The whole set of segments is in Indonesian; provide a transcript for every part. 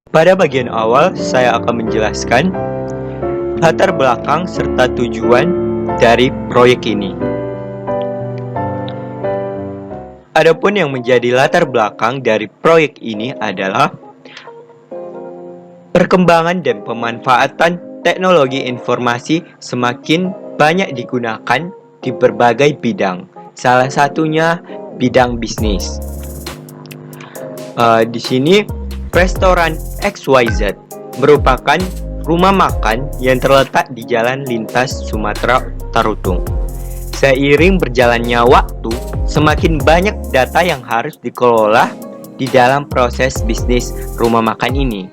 Pada bagian awal, saya akan menjelaskan latar belakang serta tujuan dari proyek ini. Adapun yang menjadi latar belakang dari proyek ini adalah perkembangan dan pemanfaatan teknologi informasi semakin banyak digunakan di berbagai bidang. Salah satunya bidang bisnis. Di sini restoran XYZ merupakan rumah makan yang terletak di Jalan Lintas Sumatera Tarutung. Seiring berjalannya waktu, semakin banyak data yang harus dikelola di dalam proses bisnis rumah makan ini.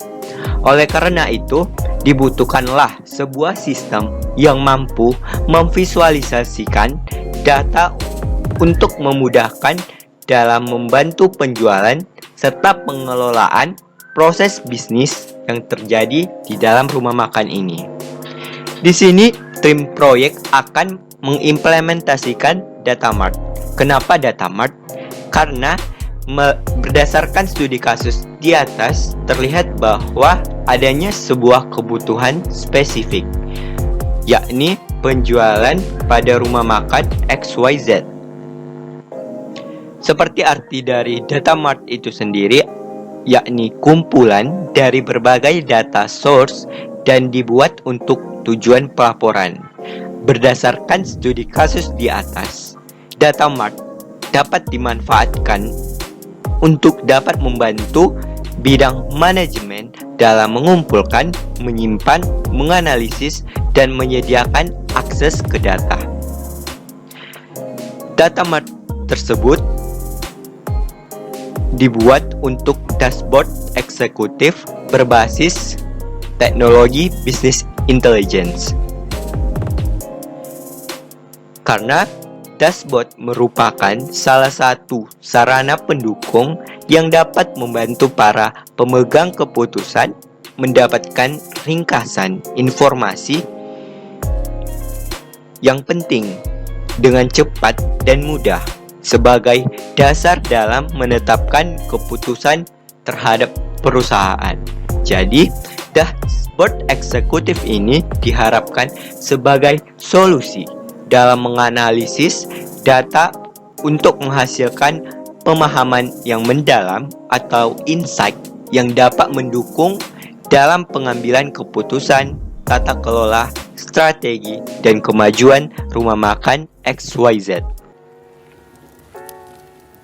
Oleh karena itu, dibutuhkanlah sebuah sistem yang mampu memvisualisasikan data untuk memudahkan dalam membantu penjualan serta pengelolaan proses bisnis yang terjadi di dalam rumah makan ini. Di sini, tim proyek akan mengimplementasikan data mart. Kenapa data mart? Karena berdasarkan studi kasus di atas, terlihat bahwa adanya sebuah kebutuhan spesifik, yakni penjualan pada rumah makan XYZ. Seperti arti dari data mart itu sendiri, yakni kumpulan dari berbagai data source dan dibuat untuk tujuan pelaporan. Berdasarkan studi kasus di atas, data mart dapat dimanfaatkan untuk dapat membantu bidang manajemen dalam mengumpulkan, menyimpan, menganalisis, dan menyediakan akses ke data. Data mart tersebut dibuat untuk dashboard eksekutif berbasis teknologi business intelligence. Karena dashboard merupakan salah satu sarana pendukung yang dapat membantu para pemegang keputusan mendapatkan ringkasan informasi yang penting dengan cepat dan mudah sebagai dasar dalam menetapkan keputusan terhadap perusahaan. Jadi, dashboard eksekutif ini diharapkan sebagai solusi dalam menganalisis data untuk menghasilkan pemahaman yang mendalam atau insight yang dapat mendukung dalam pengambilan keputusan, tata kelola, strategi, dan kemajuan rumah makan XYZ.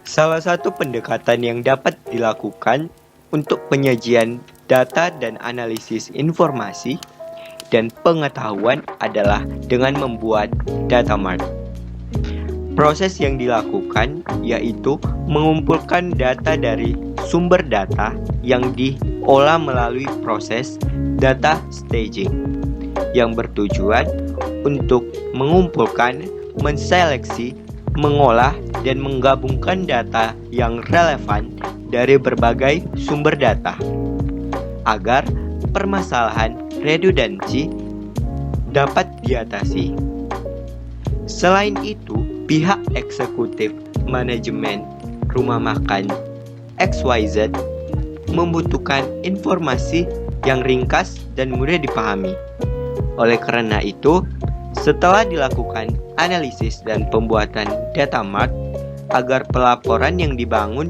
Salah satu pendekatan yang dapat dilakukan untuk penyajian data dan analisis informasi dan pengetahuan adalah dengan membuat data mart. Proses yang dilakukan yaitu mengumpulkan data dari sumber data yang diolah melalui proses data staging yang bertujuan untuk mengumpulkan, menseleksi, mengolah, dan menggabungkan data yang relevan dari berbagai sumber data agar permasalahan redundansi dapat diatasi. Selain itu, pihak eksekutif manajemen rumah makan XYZ membutuhkan informasi yang ringkas dan mudah dipahami. Oleh karena itu, setelah dilakukan analisis dan pembuatan data mart agar pelaporan yang dibangun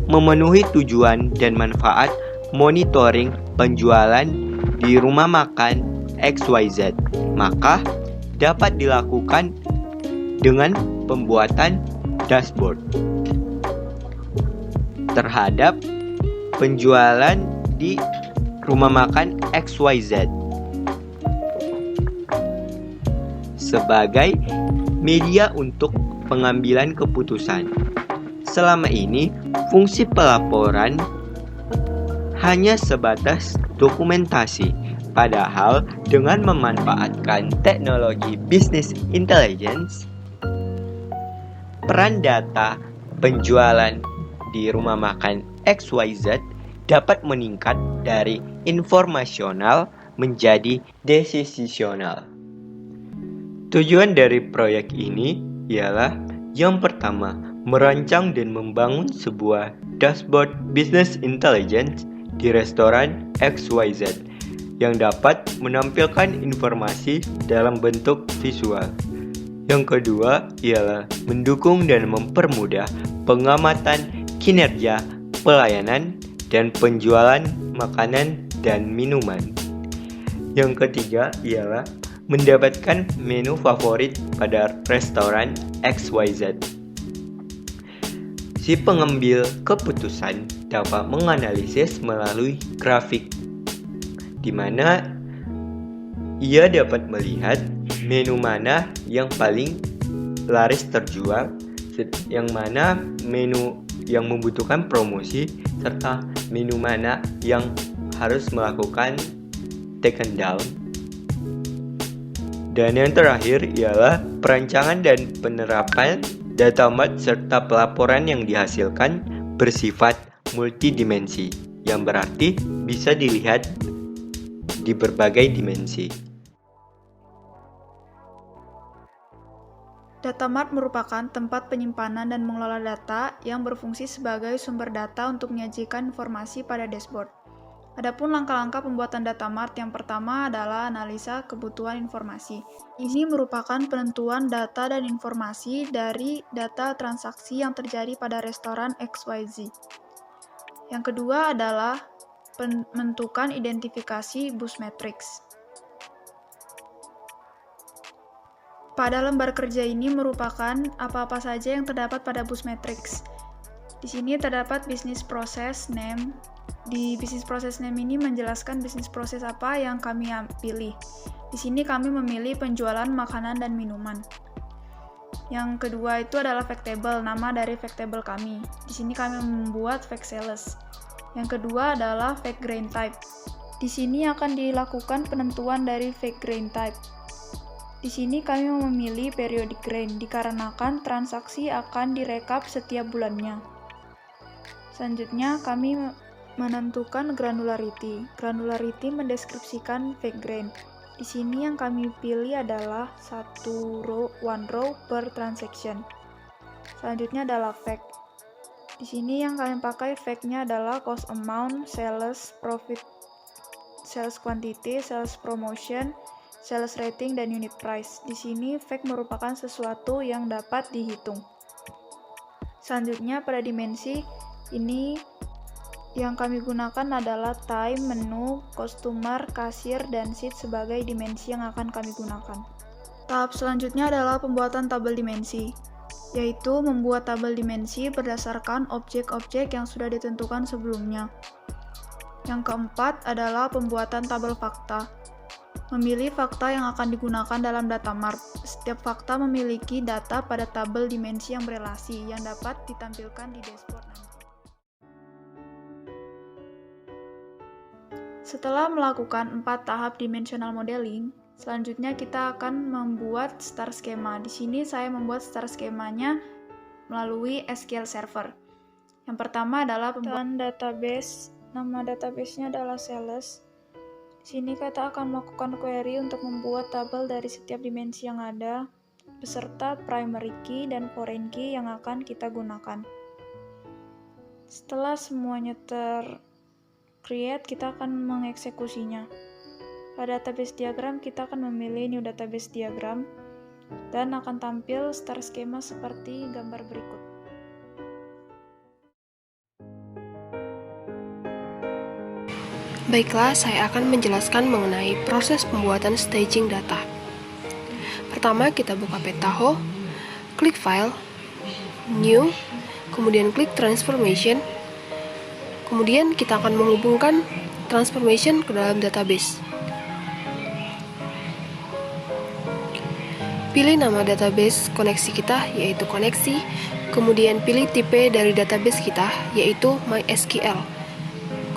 memenuhi tujuan dan manfaat monitoring penjualan di rumah makan XYZ, maka dapat dilakukan dengan pembuatan dashboard terhadap penjualan di rumah makan XYZ sebagai media untuk pengambilan keputusan. Selama ini, fungsi pelaporan hanya sebatas dokumentasi, padahal dengan memanfaatkan teknologi business intelligence, peran data penjualan di rumah makan XYZ dapat meningkat dari informasional menjadi desisional. Tujuan dari proyek ini ialah yang pertama, merancang dan membangun sebuah dashboard business intelligence di restoran XYZ yang dapat menampilkan informasi dalam bentuk visual. Yang kedua ialah mendukung dan mempermudah pengamatan kinerja, pelayanan, dan penjualan makanan dan minuman. Yang ketiga ialah mendapatkan menu favorit pada restoran XYZ. Si pengambil keputusan dapat menganalisis melalui grafik, di mana ia dapat melihat menu mana yang paling laris terjual, yang mana menu yang membutuhkan promosi, serta menu mana yang harus melakukan taken down. Dan yang terakhir ialah perancangan dan penerapan data mart serta pelaporan yang dihasilkan bersifat multidimensi, yang berarti bisa dilihat di berbagai dimensi. Data mart merupakan tempat penyimpanan dan mengelola data yang berfungsi sebagai sumber data untuk menyajikan informasi pada dashboard. Adapun langkah-langkah pembuatan data mart yang pertama adalah analisa kebutuhan informasi. Ini merupakan penentuan data dan informasi dari data transaksi yang terjadi pada restoran XYZ. Yang kedua adalah menentukan identifikasi bus matrix. Pada lembar kerja ini merupakan apa-apa saja yang terdapat pada bus matrix. Di sini terdapat business process name. Di business process name ini menjelaskan bisnis proses apa yang kami pilih. Di sini kami memilih penjualan makanan dan minuman. Yang kedua itu adalah fact table, nama dari fact table kami. Di sini kami membuat fact sales. Yang kedua adalah fact grain type. Di sini akan dilakukan penentuan dari fact grain type. Di sini kami memilih periodic grain dikarenakan transaksi akan direkap setiap bulannya. Selanjutnya kami menentukan granularity. Granularity mendeskripsikan fact grain. Di sini yang kami pilih adalah one row per transaction. Selanjutnya adalah fact. Di sini yang kalian pakai fact-nya adalah cost amount, sales profit, sales quantity, sales promotion, sales rating, dan unit price. Di sini fact merupakan sesuatu yang dapat dihitung. Selanjutnya pada dimensi ini yang kami gunakan adalah time, menu, customer, kasir, dan seat sebagai dimensi yang akan kami gunakan. Tahap selanjutnya adalah pembuatan tabel dimensi, yaitu membuat tabel dimensi berdasarkan objek-objek yang sudah ditentukan sebelumnya. Yang keempat adalah pembuatan tabel fakta. Memilih fakta yang akan digunakan dalam data mart. Setiap fakta memiliki data pada tabel dimensi yang berelasi yang dapat ditampilkan di dashboard nanti. Setelah melakukan 4 tahap dimensional modeling, selanjutnya kita akan membuat star schema. Di sini saya membuat star skemanya melalui SQL Server. Yang pertama adalah pembuatan database. Nama database-nya adalah sales. Di sini kita akan melakukan query untuk membuat tabel dari setiap dimensi yang ada, beserta primary key dan foreign key yang akan kita gunakan. Setelah semuanya create, kita akan mengeksekusinya. Pada database diagram, kita akan memilih new database diagram dan akan tampil star schema seperti gambar berikut. Baiklah, saya akan menjelaskan mengenai proses pembuatan staging data. Pertama, kita buka Petaho, klik File, New, kemudian klik Transformation. Kemudian kita akan menghubungkan transformation ke dalam database. Pilih nama database koneksi kita, yaitu koneksi. Kemudian pilih tipe dari database kita, yaitu MySQL.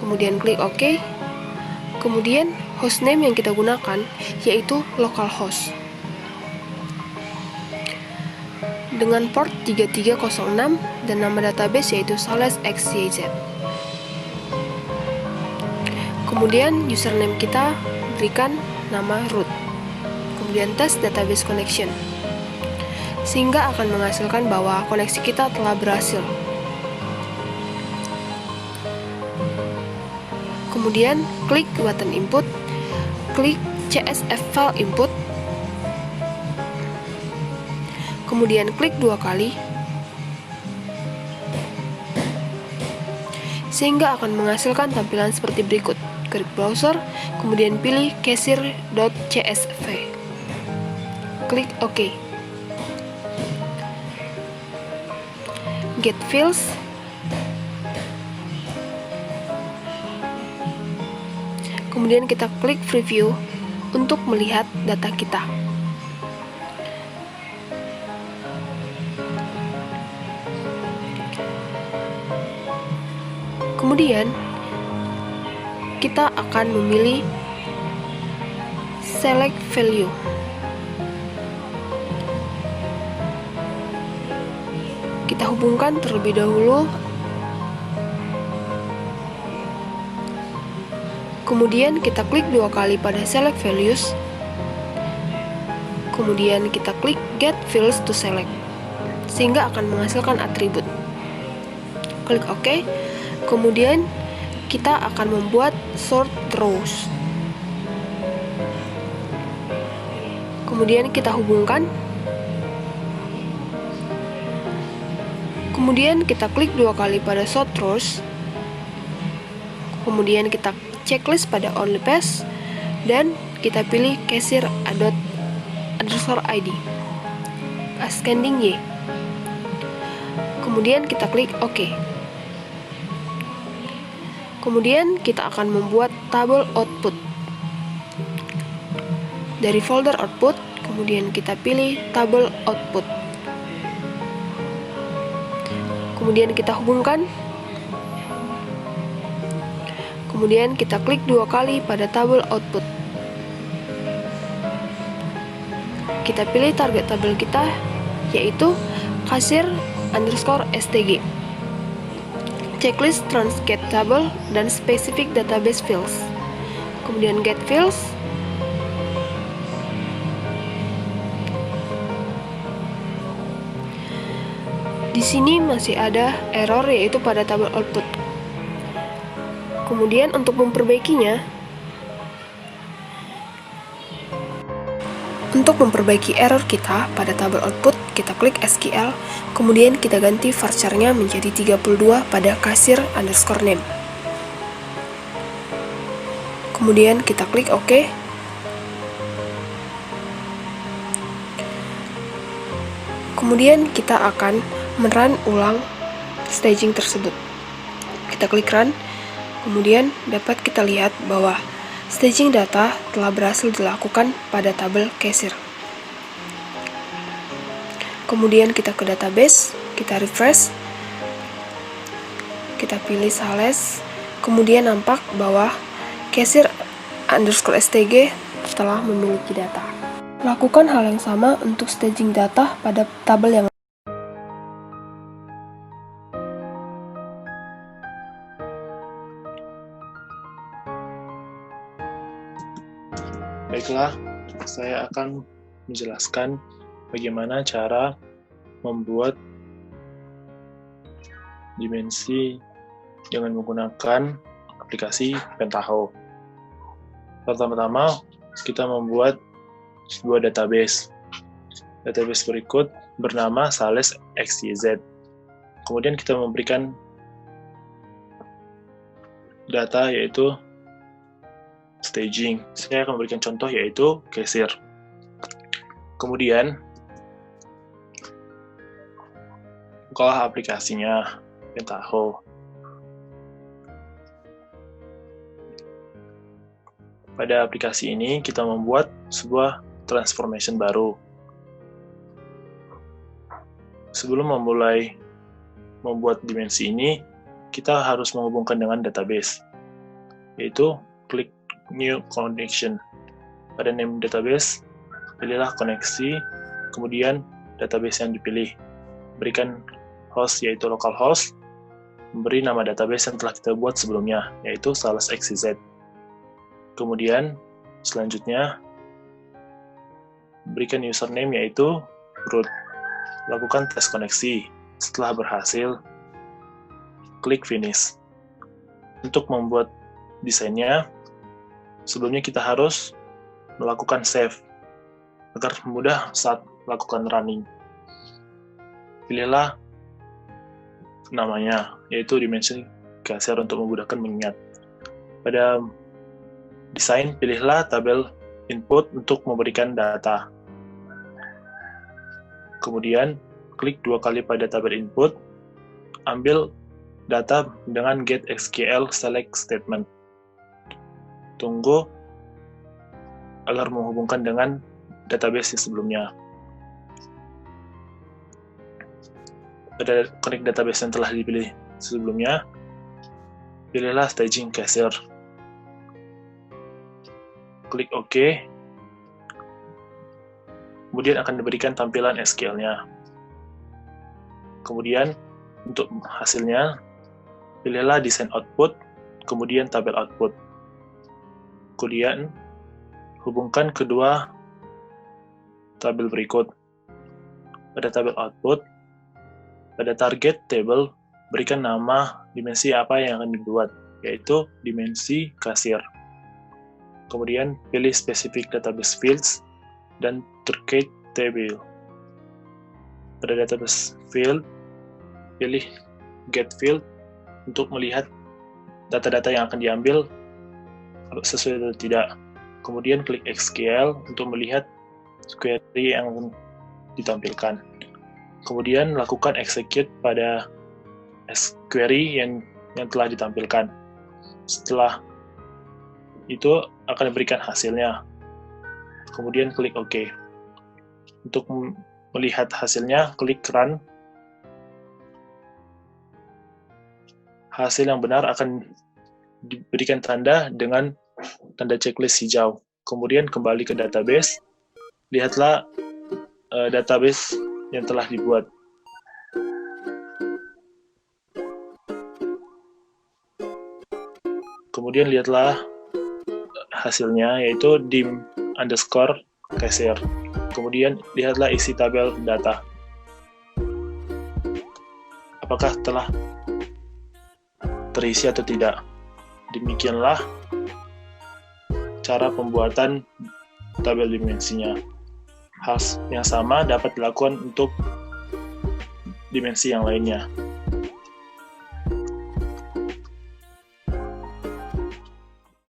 Kemudian klik OK. Kemudian hostname yang kita gunakan, yaitu localhost. Dengan port 3306 dan nama database yaitu salesxyz. Kemudian username kita berikan nama root. Kemudian tes database connection, sehingga akan menghasilkan bahwa koneksi kita telah berhasil. Kemudian klik button input, klik CSV file input, kemudian klik 2 kali, sehingga akan menghasilkan tampilan seperti berikut. Klik browser, kemudian pilih cashier.csv. Klik OK. Get fields. Kemudian kita klik preview untuk melihat data kita. Kemudian kita akan memilih select value. Kita hubungkan terlebih dahulu. Kemudian kita klik 2 kali pada select values. Kemudian kita klik get fields to select, sehingga akan menghasilkan atribut. Klik OK. Kemudian kita akan membuat sort rows. Kemudian kita hubungkan. Kemudian kita klik 2 kali pada sort rows. Kemudian kita checklist pada only page dan kita pilih cashier_id ascending Y. Kemudian kita klik OK. Kemudian kita akan membuat tabel output. Dari folder output, kemudian kita pilih tabel output. Kemudian kita hubungkan. Kemudian kita klik 2 kali pada tabel output. Kita pilih target tabel kita, yaitu cashier_stg. Checklist transget table dan specific database fields. Kemudian get fields. Di sini masih ada error, yaitu pada tabel output. Kemudian untuk memperbaikinya, untuk memperbaiki error kita pada tabel output, kita klik SQL, kemudian kita ganti varchar-nya menjadi 32 pada cashier_name. Kemudian kita klik OK. Kemudian kita akan merun ulang staging tersebut. Kita klik run. Kemudian dapat kita lihat bahwa staging data telah berhasil dilakukan pada tabel cashier. Kemudian kita ke database, kita refresh, kita pilih Sales, kemudian nampak bahwa cashier_stg telah memiliki data. Lakukan hal yang sama untuk staging data pada tabel yang Baiklah, saya akan menjelaskan bagaimana cara membuat dimensi dengan menggunakan aplikasi Pentaho. Pertama-tama, kita membuat sebuah database. Database berikut bernama Sales XYZ. Kemudian kita memberikan data, yaitu staging. Saya akan memberikan contoh, yaitu cashier. Kemudian bukalah aplikasinya Pentaho. Pada aplikasi ini kita membuat sebuah transformation baru. Sebelum memulai membuat dimensi ini, kita harus menghubungkan dengan database, yaitu klik New Connection. Pada name database, pilihlah koneksi, kemudian database yang dipilih. Berikan host, yaitu localhost, memberi nama database yang telah kita buat sebelumnya, yaitu Sales XYZ. Kemudian, selanjutnya, berikan username, yaitu root. Lakukan tes koneksi. Setelah berhasil, klik Finish. Untuk membuat desainnya, sebelumnya kita harus melakukan save agar mudah saat melakukan running. Pilihlah namanya, yaitu dimensi kasir untuk memudahkan mengingat. Pada desain, pilihlah tabel input untuk memberikan data. Kemudian, klik 2 kali pada tabel input, ambil data dengan get_sql select statement. Tunggu agar menghubungkan dengan database yang sebelumnya. Pada connect database yang telah dipilih sebelumnya, pilihlah staging cashier. Klik OK. Kemudian akan diberikan tampilan SQL-nya. Kemudian, untuk hasilnya, pilihlah design output, kemudian tabel output. Kemudian, hubungkan kedua tabel berikut. Pada tabel output, pada target table, berikan nama dimensi apa yang akan dibuat, yaitu dimensi kasir. Kemudian, pilih specific database fields dan terkait table. Pada database field, pilih get field untuk melihat data-data yang akan diambil sesuai atau tidak. Kemudian klik SQL untuk melihat query yang ditampilkan. Kemudian lakukan execute pada query yang telah ditampilkan. Setelah itu akan diberikan hasilnya. Kemudian klik OK. Untuk melihat hasilnya, klik Run. Hasil yang benar akan diberikan tanda dengan tanda checklist hijau. Kemudian kembali ke database. Lihatlah database yang telah dibuat. Kemudian lihatlah hasilnya, yaitu dim_cashier. Kemudian lihatlah isi tabel data. Apakah telah terisi atau tidak? Demikianlah cara pembuatan tabel dimensinya. Hal yang sama dapat dilakukan untuk dimensi yang lainnya.